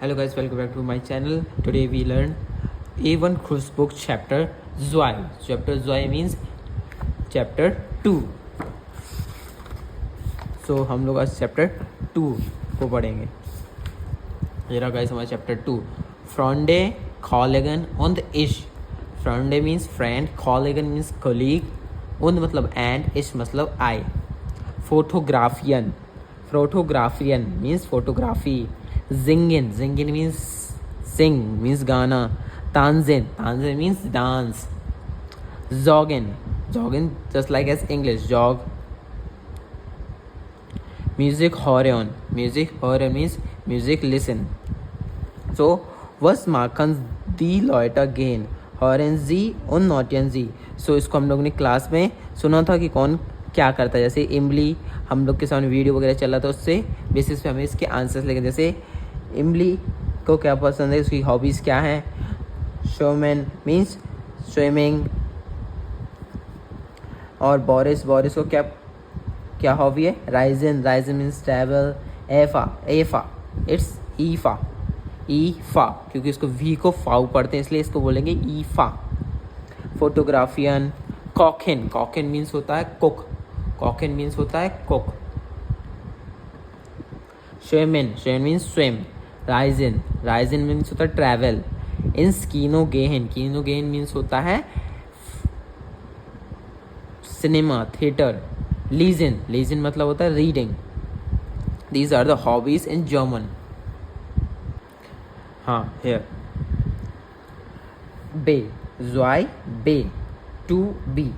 Hello guys, welcome back to my channel. Today we learn A1 Cruise book chapter Zwei. Chapter Zwei means chapter 2. So हम लोग आज chapter 2 को पढ़ेंगे. ये रहा guys हमारा chapter 2. Freunde, Kollegen und ich. Freunde means friend, Kollegen means colleague, und मतलब and, ich मतलब I. Fotografieren. Fotografieren means photography. Singen. Singen means sing, means गाना. Tanzen. Tanzen means dance. Joggen. Joggen just like as English, jog. Music hören. Music hören means music listen. So, was machen die Leute gehen? Hören sie und notieren sie. So, इसको हम लोग ने class में सुना था कि कौन क्या करता है. जैसे इमली हम लोग के सामने वीडियो वगैरह चल रहा था, उससे बेसिस पे हमें इसके आंसर्स लेंगे. जैसे इमली को क्या पसंद है, उसकी हॉबीज़ क्या हैं. Showman means swimming. और बोरिस को क्या हॉबी है. Ryzen means travel. एफा इट्स ईफा क्योंकि इसको वी को फाउ पढ़ते हैं इसलिए इसको बोलेंगे ईफा. फोटोग्राफियन. कॉकेन मीन्स होता है कुक. स्विमिन मीन्स स्विम. राइजन मीन्स होता है travel. ins Kino gehen means होता है सिनेमा, थिएटर. लीजन मतलब होता है reading. These are the hobbies in German. हाँ, here. Zwei, to be.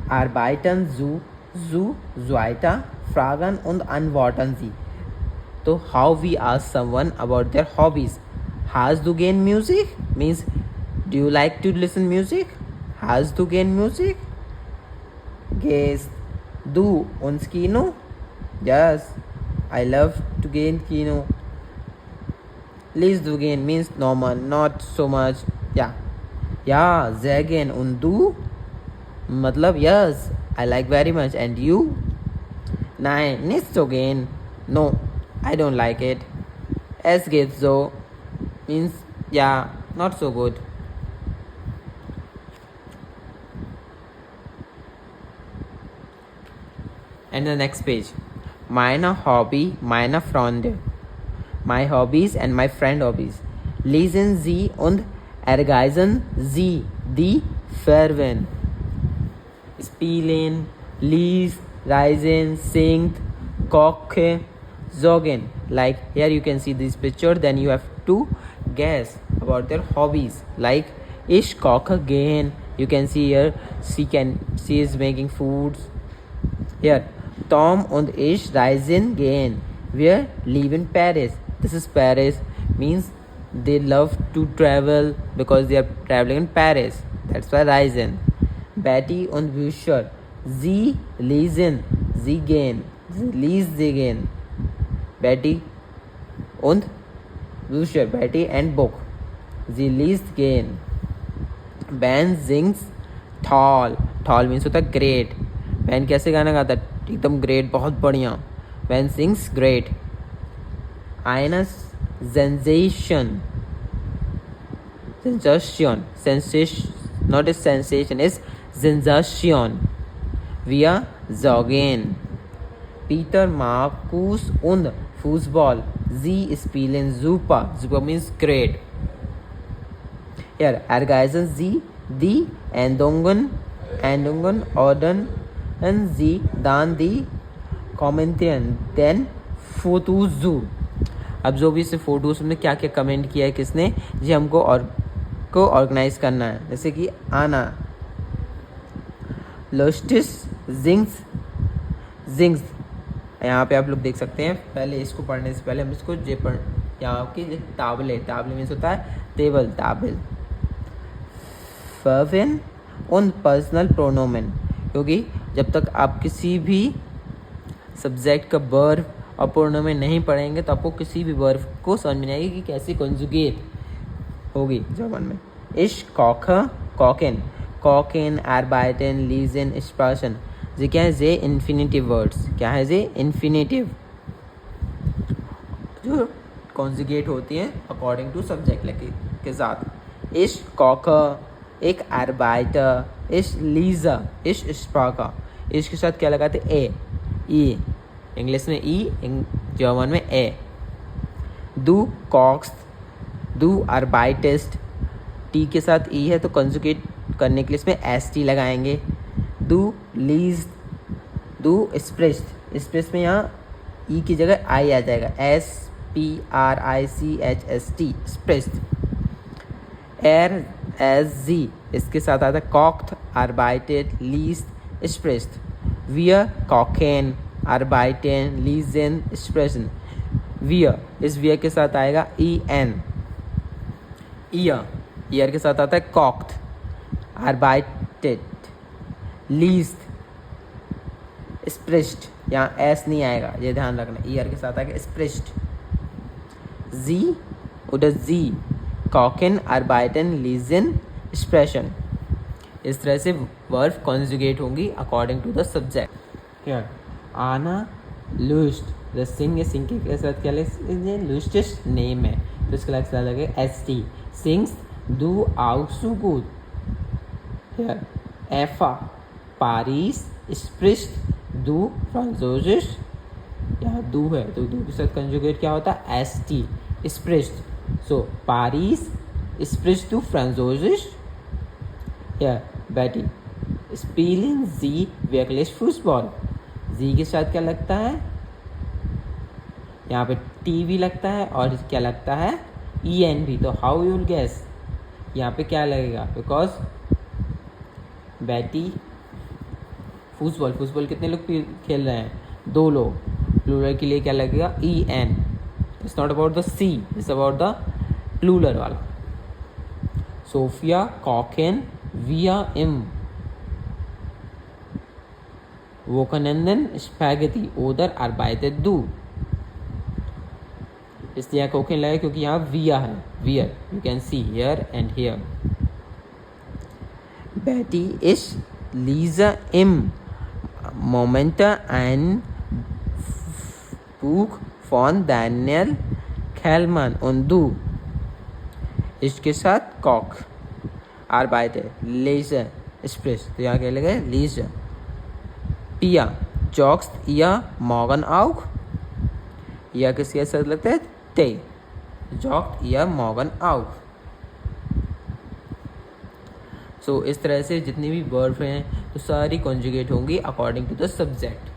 Arbeiten zu zweiter, fragen und antworten sie. So how we ask someone about their hobbies. Hast du gern music? Means do you like to listen music? Hast du gern music? Gehst du ins Kino? Yes, I love to go in Kino. Liest du gern means normal, not so much. Yeah, sehr gern. Und du? मतलब yes, I like very much. And you? Nein, nicht so gern. No, I don't like it. Es geht so means yeah, not so good. And the next page. Meine Hobby, meine Freunde. My hobbies and my friend hobbies. Lesen Sie und ergänzen Sie die Verben. Spielen, liest, reisen, singt, koche, joggen. Like here you can see this picture, then you have to guess about their hobbies. Like ich koche gern. You can see here she is making foods. Here Tom und ich reisen gern. Wir lieben Paris. This is Paris, means they love to travel because they are traveling in Paris. That's why reisen. Betty und Bücher. Sie lesen, sie gehen. Sie liest, sie gehen. Betty und Bücher. Betty and book. Sie liest gehen. Ben singt tall. Tall means होता है great. Ben कैसे गाना गाता है, एकदम great, बहुत बढ़िया. Ben sings great. Eine sensation, not a sensation, is sensation. Wir joggen. Peter, Markus und Fußball. Sie spielen super. Super means great. Here, ergänzen Sie die Endungen, ordnen Sie dann die kommentieren den Fotos. अब जो भी इसे photos में क्या क्या comment किया है किसने, जी हमको को ऑर्गेनाइज करना है. जैसे कि आना लस्टिस जिंग्स. यहाँ पे आप लोग देख सकते हैं. पहले इसको पढ़ने से पहले हम इसको यहाँ की ताबले मीन्स होता है टेबल. फर्वेन उन पर्सनल प्रोनोमेन, क्योंकि जब तक आप किसी भी सब्जेक्ट का वर्ब और प्रोनोमेन नहीं पढ़ेंगे तो आपको किसी भी वर्ब को समझ में नहीं आएगी कि कैसे कंजुगेट होगी जर्मन में. Ich koche, kochen, arbeiten, lesen, sprechen. ये क्या है, जे इन्फिनेटिव वर्ड्स. क्या है जे इन्फिनेटिव. जो कॉन्जुगेट होती हैं अकॉर्डिंग टू सब्जेक्ट के साथ। इश कॉकर, एक आर्बाइटर, इश लीजर, इश स्प्राका। इश के साथ क्या लगाते ए, ई, इंग्लिश में ई, जर्मन में ए। दू कॉक्स, दू आर्बाइटिस्ट, टी के साथ ई है तो कंजुगेट करने के लिए इसमें एस टी लगाएंगे। दू लीज, दू स्प्रिस्ट, स्प्रिस्ट में यहाँ ई की जगह आई आ जाएगा, S P R I C H S T, स्प्रिस्ट। एर एस जी, इसके साथ आता है कॉक्थ, आर्बाइटेड, लीस्ट, स्प्रिस्ट। वियर कॉकेन, आर्बाइटेन, लीजेन, स्प्रेशन। वियर, इस वियर के साथ आएगा ई एन। ईयर, ईयर के साथ आता है कॉक्थ, आर्बाइटेड, लीस्ट, स्प्रिस्ट। यहाँ एस नहीं आएगा, ये ध्यान रखना, ईयर के साथ आएगा स्प्रिस्ट। जी, उधर जी, कॉकेन, आर्बाइटन, लीजन, स्प्रेशन। इस तरह से वर्ब कॉन्जुगेट होंगी according to the subject. Here आना लुस्ट, द सिंग, सिंग के साथ क्या लगेगा, लुस्टेस्ट नेम है तो इसके साथ लगेगा एस टी। सिंग्स दू आउट सो गुड। हियर एफा पारिस, स्प्रिस्ट, दू फ्रांसोजिस, यहाँ दू है तो दू के साथ कंजुगेट क्या होता है, एस टी, स्प्रिस्ट। सो पारिस, स्प्रिस्ट, दू फ्रांसोजिस। हियर बैटी स्पीलिंग जी वेकलेस फुटबॉल, जी के साथ क्या लगता है, यहाँ पे टी भी लगता है और क्या लगता है, ई एन भी। तो हाउ यूल गेस, यहाँ पे क्या लगेगा, बिकॉज बैटी फुटबॉल, फुटबॉल कितने लोग खेल रहे हैं, 2 लोग, प्लूरल के लिए क्या लगेगा, E N. It's not about the C, it's about the plural वाला। सोफिया कॉकेन विया इम, वोकनंदन स्पैगेटी ओदर आर्बाइटेड दू। इसलिए यहाँ कोकेन लगा क्योंकि यहाँ विया है, where, you can see here and here. बैटी इस लीजा इम मोमेंटा एंड बुक फॉन डैनियल खेलमन उन दू। इसके साथ कॉक, आर्बाइटर, लेजर, स्प्रेस, तो यहाँ क्या लगा लीजर। पिया जॉक्स या मॉगन आउक, या किसके साथ लगता है ते, जॉक या मॉगन आउक। सो इस तरह से जितनी भी वर्ब हैं तो सारी कॉन्जुगेट होंगी अकॉर्डिंग टू द सब्जेक्ट।